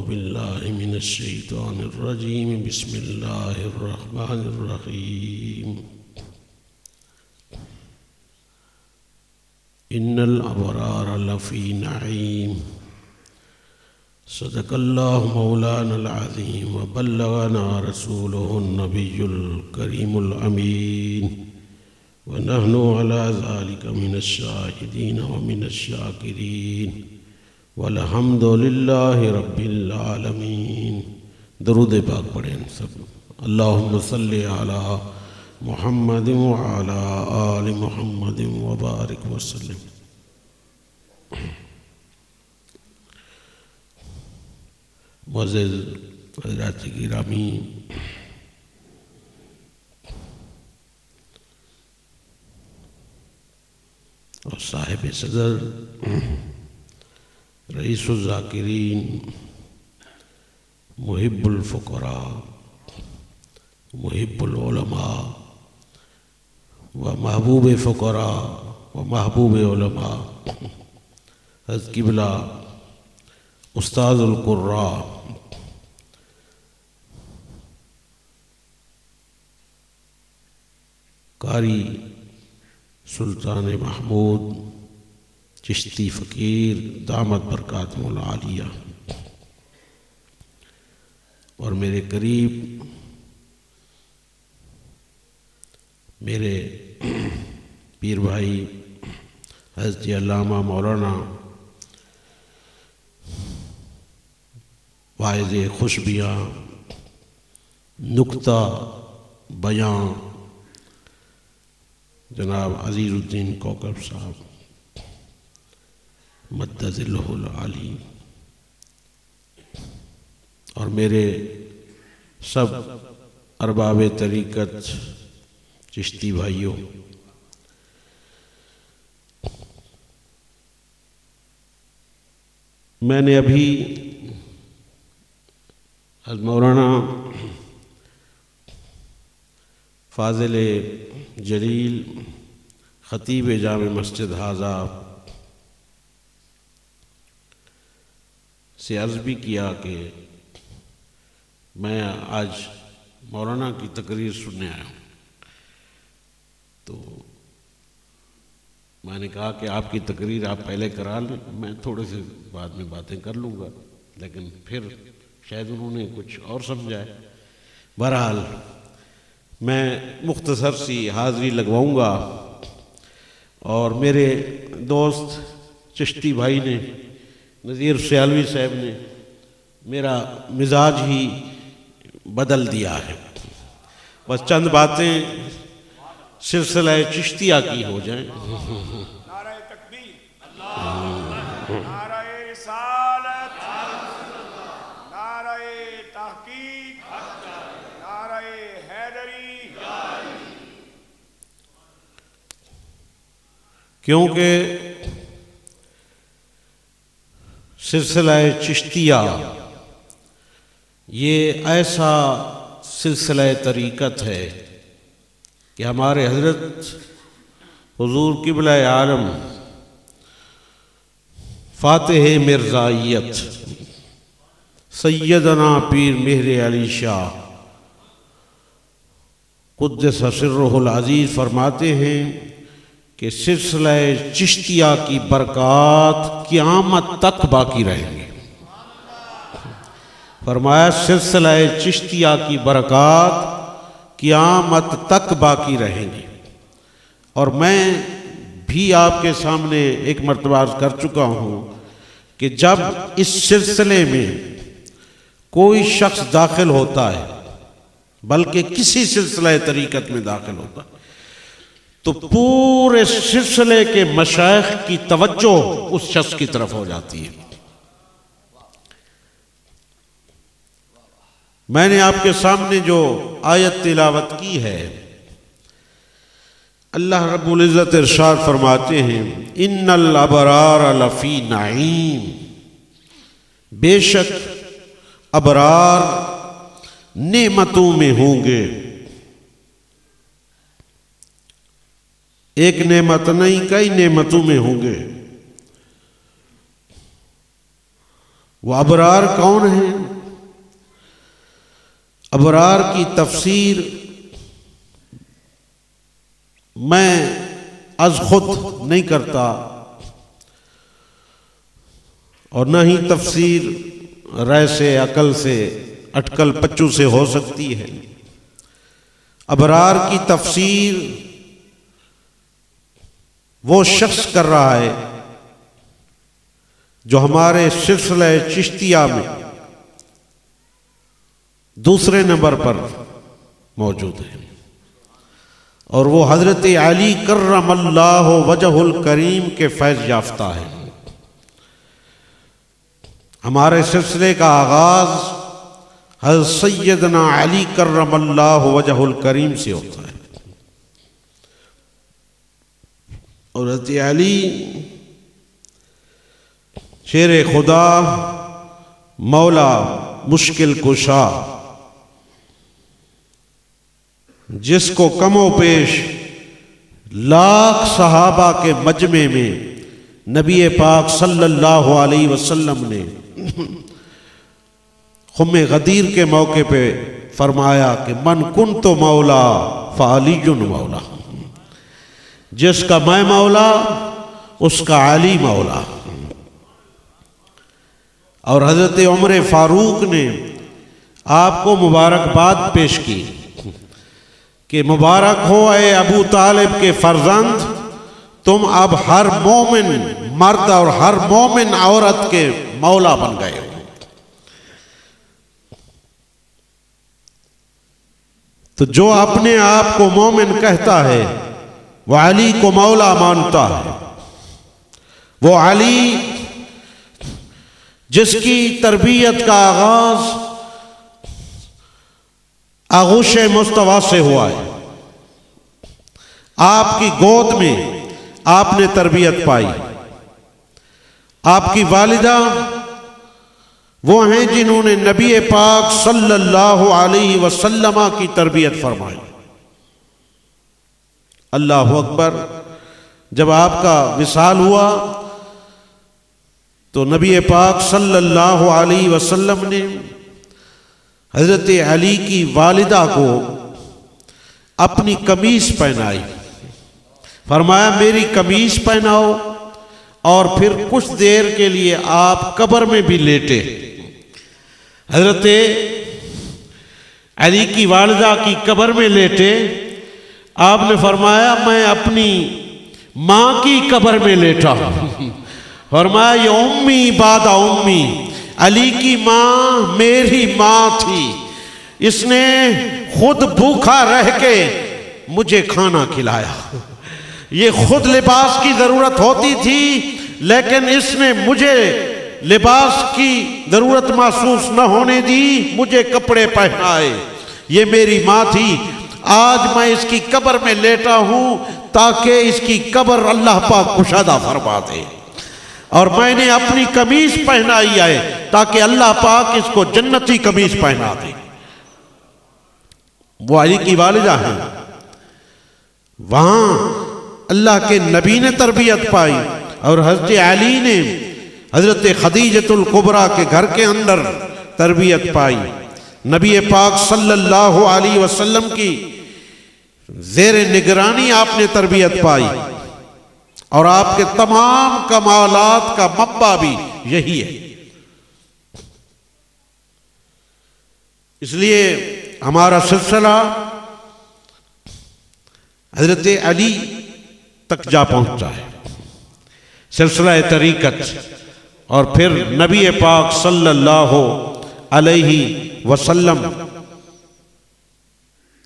बिल्लाहि मिनश्शैतानिर्रजीम बिस्मिल्लाहिर्रहमानिर्रहीम इन्नल अबरार लफ़ी नईम सदक़ल्लाहु मौलानल अज़ीम व बल्लगना रसूलुहुन नबियुल करीमुल अमीन व नहनु अला ज़ालिका मिनश्शाहिदीन व मिनश्शाकिरीन वल्हम्दुलिल्लाहि रब्बिल आलमीन। दरूद पाक पढ़ें सब। अल्लाहुम्मा सल्लि अला मुहम्मद व अला आलि मुहम्मद व बारिक वसल्लिम। मुअज़्ज़िज़ हज़रात गिरामी, और साहिब सदर रईसुल ज़ाकिरीन मुहिब्बुल फ़ुक़रा मुहिब्बुल उलमा व महबूब फ़ुक़रा व महबूब उलमा हज़रत क़िबला उस्ताज़ुल क़ुर्रा कारी सुल्तान महमूद चिश्ती फ़कीर दामत बरकातुहुल आलिया और मेरे करीब मेरे पीर भाई हज़रत अल्लामा मौलाना वाइज़ खुशबियाँ नुक्ता बयां जनाब अज़ीज़ुद्दीन कौकब साहब मद्दज़िल्लहुल आली और मेरे सब अरबाब तरीक़त चिश्ती भाइयों, मैंने अभी मौलाना फ़ाज़िल जलील ख़तीब जामे मस्जिद हाज़ा से अर्ज़ भी किया कि मैं आज मौलाना की तकरीर सुनने आया हूँ। तो मैंने कहा कि आपकी तकरीर आप पहले करा लें, मैं थोड़े से बाद में बातें कर लूँगा, लेकिन फिर शायद उन्होंने कुछ और समझा है। बहरहाल मैं मुख्तसर सी हाज़री लगवाऊँगा और मेरे दोस्त चिश्ती भाई ने नज़ीर सियालवी साहब ने मेरा मिजाज ही बदल दिया है। बस चंद बातें सिलसिला चिश्तिया की हो जाएं। नारे तकबीर, नारे रिसालत, नारे तहकीक, नारे हैदरी। क्योंकि सिलसिला चिश्तिया ये ऐसा सिलसिला तरीक़त है कि हमारे हज़रत हुज़ूर क़िबला आलम फ़ातिह मिर्ज़ाइयत सैयदना पीर मेहर अली शाह क़ुद्दस सिर्रुहुल अज़ीज़ फरमाते हैं कि सिलसिला चिश्तिया की बरक़ात क़यामत तक बाकी रहेंगे। फरमाया सिलसिला चिश्तिया की बरक़ात क़यामत तक बाकी रहेंगी। और मैं भी आपके सामने एक मर्तबा अर्ज़ कर चुका हूँ कि जब इस सिलसिले में कोई शख्स दाखिल होता है, बल्कि किसी सिलसिला तरीक़त में दाखिल होता है, तो पूरे सिलसिले के मशाइख की तवज्जो उस शख्स की तरफ हो जाती है। मैंने आपके सामने जो आयत तिलावत की है, अल्लाह रब्बुल इज़्ज़त इरशाद फरमाते हैं इन्नल अबरार लफ़ी नईम, बेशक अबरार नेमतों में होंगे। एक नेमत नहीं, कई नेमतों में होंगे। वो अबरार कौन है? अबरार की तफसीर मैं अज खुद नहीं करता और न ही तफसीर राय से, अकल से, अटकल पच्चू से हो सकती है। अबरार की तफसीर वो शख्स कर रहा है जो हमारे सिलसिला चिश्तिया में दूसरे नंबर पर मौजूद है, और वो हजरत अली कर्रमल्लाहु वजहुल करीम के फैज याफ्ता है। हमारे सिलसिले का आगाज हज़रत सैयदना अली कर्रमल्लाहु वजहुल करीम से होता है, और हज़रत अली शेर खुदा, मौला, मुश्किल कुशा, जिसको कमो पेश लाख सहाबा के मजमे में नबी पाक सल्लल्लाहु अलैहि वसल्लम ने खुम्मे गदीर के मौके पे फरमाया कि मन कुन तो मौला फ़अलीयुन मौला, जिसका मैं मौला उसका अली मौला। और हजरत उमर फारूक ने आपको मुबारकबाद पेश की कि मुबारक हो ए अबू तालिब के फर्जंद, तुम अब हर मोमिन मर्द और हर मोमिन औरत के मौला बन गए हो। तो जो अपने आप को मोमिन कहता है वह अली को मौला मानता है। वो अली जिसकी तरबियत का आगाज आगोश मुस्तफा से हुआ है। आपकी गोद में आपने तरबियत पाई। आपकी वालिदा वो हैं जिन्होंने नबी पाक सल्लल्लाहु अलैहि वसल्लम की तरबियत फरमाई। अल्लाह अकबर। जब आपका विसाल हुआ तो नबी पाक सल्लल्लाहु अलैहि वसल्लम ने हजरत अली की वालिदा को अपनी कमीज पहनाई। फरमाया मेरी कमीज पहनाओ, और फिर कुछ देर के लिए आप कब्र में भी लेटे। हजरत अली की वालिदा की कब्र में लेटे। आपने फरमाया मैं अपनी माँ की कब्र में लेटा। फरमाया ये उम्मी बादा उम्मी, अली की माँ मेरी माँ थी। इसने खुद भूखा रह के मुझे खाना खिलाया। ये खुद लिबास की जरूरत होती थी, लेकिन इसने मुझे लिबास की जरूरत महसूस न होने दी, मुझे कपड़े पहनाए। ये मेरी माँ थी। आज मैं इसकी कब्र में लेटा हूं ताकि इसकी कब्र अल्लाह पाक कुशादा फरमा दे, और मैंने अपनी कमीज पहनाई है ताकि अल्लाह पाक इसको जन्नती कमीज पहना दे। वो अली की वालिदा है। वहां अल्लाह के नबी ने तरबियत पाई, और हजरत अली ने हजरत खदीजतुल कुबरा के घर के अंदर तरबियत पाई। नबी पाक सल्लल्लाहु अलैहि वसल्लम की ज़ेरे निगरानी आपने तरबियत पाई, और आपके तमाम कमालात का मब्बा भी यही है। इसलिए हमारा सिलसिला हजरत अली तक जा पहुंचा है, सिलसिला तरीकत। और फिर नबी पाक सल्लल्लाहु अलैहि वसल्लम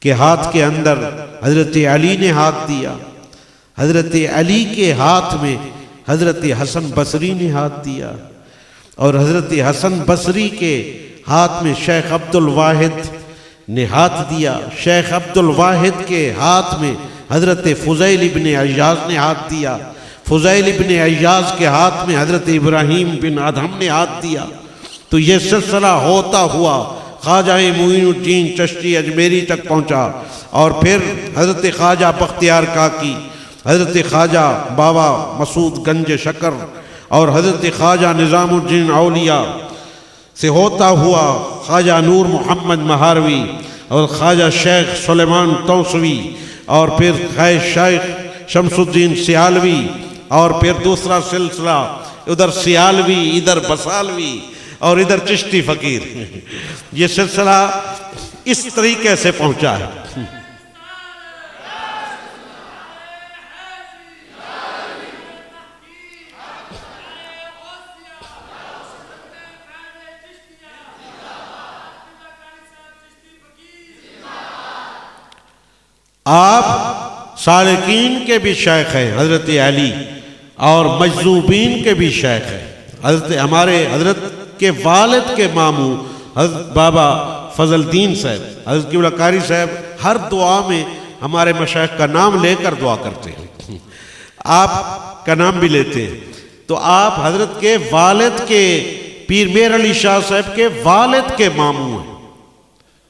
के हाथ के अंदर हजरत अली ने हाथ दिया। हजरत अली के हाथ में हजरत हसन बसरी ने हाथ दिया, और हजरत हसन बसरी के हाथ में शेख अब्दुल वाहिद ने हाथ दिया। शेख अब्दुल वाहिद के हाथ में हजरत फुज़ैल इब्ने अय्याज ने हाथ दिया। फुज़ैल इब्ने अय्याज के हाथ में हजरत इब्राहीम बिन अदहम ने हाथ दिया। तो ये सिलसिला होता हुआ ख्वाजा मुईनुद्दीन चिश्ती अजमेरी तक पहुंचा, और फिर हजरत ख्वाजा बख्तियार काकी, हजरत ख्वाजा बाबा मसूद गंज शकर, और हजरत ख्वाजा निज़ामुद्दीन औलिया, से होता हुआ ख्वाजा नूर मोहम्मद महारवी और ख्वाजा शेख सुलेमान तौसवी और फिर शेख शमसुद्दीन सियालवी और फिर दूसरा सिलसिला उधर सियालवी, इधर बसालवी और इधर चिश्ती फकीर। ये सिलसिला इस तरीके से पहुंचा है। आप सालिकीन के भी शेख हैं हजरत अली और मजलूबीन के भी शेख हैं। हमारे हजरत के वालिद के मामू हजरत बाबा फजलदीन साहब, हजरत क़िबला कारी साहब हर दुआ में हमारे मशाइख का नाम लेकर दुआ करते हैं, आप का नाम भी लेते हैं। तो आप हजरत के वालिद के पीर मेर अली शाह साहब के वालिद के मामू हैं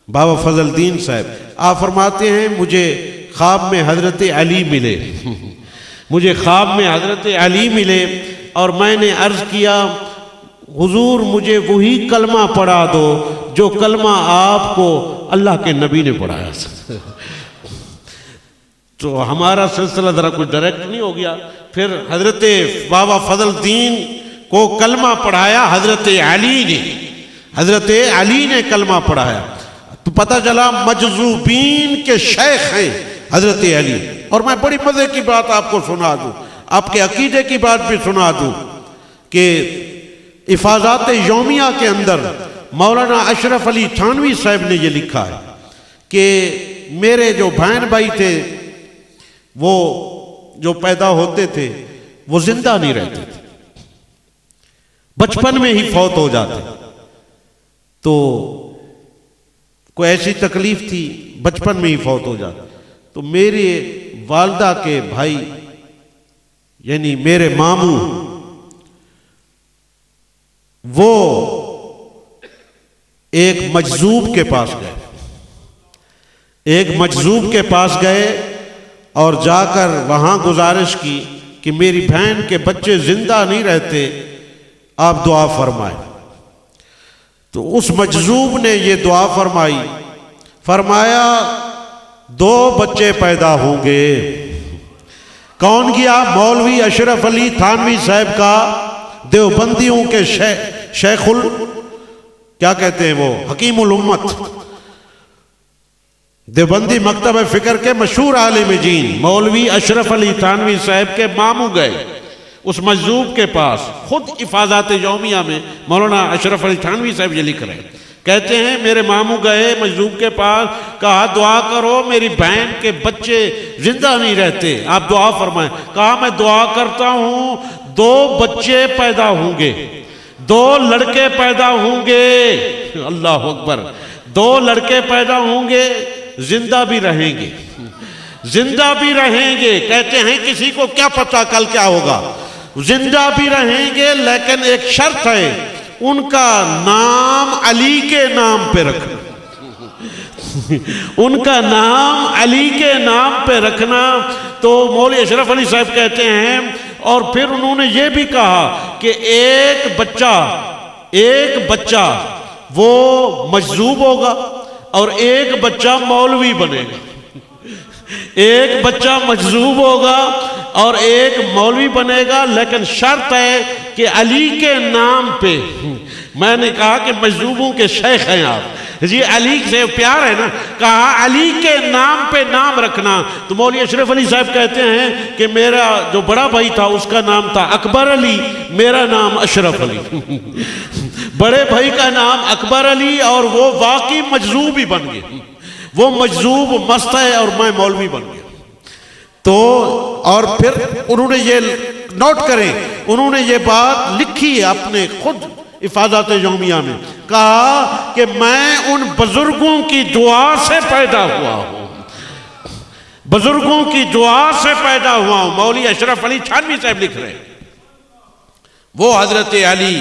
बाबा फजलदीन साहब। आप फरमाते हैं मुझे ख्वाब में हजरत अली मिले, मुझे ख्वाब में हजरत अली मिले और मैंने अर्ज किया हुजूर मुझे वही कलमा पढ़ा दो जो कलमा आपको अल्लाह के नबी ने पढ़ाया। तो हमारा सिलसिला जरा कुछ डायरेक्ट नहीं हो गया। फिर हजरत बाबा फजलदीन को कलमा पढ़ाया हजरत अली ने, हजरत अली ने कलमा पढ़ाया। तो पता चला मजजूबीन के शेख हैं हजरत अली। और मैं बड़ी मजे की बात आपको सुना दूं, आपके अकीदे की बात भी सुना दूं कि इफाजात यौमिया के अंदर मौलाना अशरफ अली थानवी साहब ने यह लिखा है कि मेरे जो बहन भाई थे वो जो पैदा होते थे वो जिंदा नहीं रहते थे, बचपन में ही फौत हो जाते। तो कोई ऐसी तकलीफ थी, बचपन में ही फौत हो जाते। तो मेरे वालदा के भाई यानी मेरे मामू वो एक मजजूब के पास गए, एक मजजूब के पास गए और जाकर वहां गुजारिश की कि मेरी बहन के बच्चे जिंदा नहीं रहते, आप दुआ फरमाएं। तो उस मजजूब ने ये दुआ फरमाई, फरमाया 2 बच्चे पैदा होंगे। कौन गया? मौलवी अशरफ अली थानवी साहब का देवबंदियों के शेखुल क्या कहते हैं वो हकीमुल उम्मत, देवबंदी मकतब फिक्र के मशहूर आलिम जीन मौलवी अशरफ अली थानवी साहब के मामू गए उस मजजूब के पास। खुद इफाजात यौमिया में मौलाना अशरफ अली थानवी साहब ये लिख रहे हैं, कहते हैं मेरे मामू गए मजलूम के पास, कहा दुआ करो मेरी बहन के बच्चे जिंदा नहीं रहते, आप दुआ फरमाएं। कहा मैं दुआ करता हूं 2 बच्चे पैदा होंगे, 2 लड़के पैदा होंगे। अल्लाह अकबर, 2 लड़के पैदा होंगे, जिंदा भी रहेंगे, जिंदा भी रहेंगे। कहते हैं किसी को क्या पता कल क्या होगा, जिंदा भी रहेंगे लेकिन एक शर्त है, उनका नाम अली के नाम पे रखना, उनका नाम अली के नाम पे रखना। तो मौलवी अशरफ अली साहब कहते हैं और फिर उन्होंने ये भी कहा कि एक बच्चा वो मजजूब होगा और एक बच्चा मौलवी बनेगा, एक बच्चा मजजूब होगा और एक मौलवी बनेगा, लेकिन शर्त है कि अली के नाम पे। मैंने कहा कि मजजूबों के शेख हैं आप जी, अली से प्यार है ना, कहा अली के नाम पे नाम रखना। तो मौलवी अशरफ अली साहब कहते हैं कि मेरा जो बड़ा भाई था उसका नाम था अकबर अली, मेरा नाम अशरफ अली। बड़े भाई का नाम अकबर अली और वो वाकई मजजूब ही बन गए, वो मजजूब मस्त है और मैं मौलवी बन गया। तो और फिर उन्होंने ये नोट करें, उन्होंने ये बात लिखी है अपने खुद इफाजात यौमिया में, कहा कि मैं उन बुजुर्गों की दुआ से पैदा हुआ हूं, बुजुर्गों की दुआ से पैदा हुआ हूं। मौलवी अशरफ अली थानवी साहब लिख रहे हैं, वो हजरत अली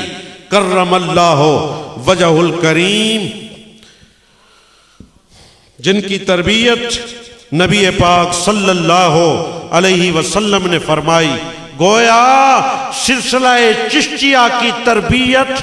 कर्रमल्लाहु वजहुल करीम जिनकी तरबियत नबी पाक सल्लल्लाहु अलैहि वसल्लम ने फरमाई, गोया सिलसिला चिश्तिया की तरबियत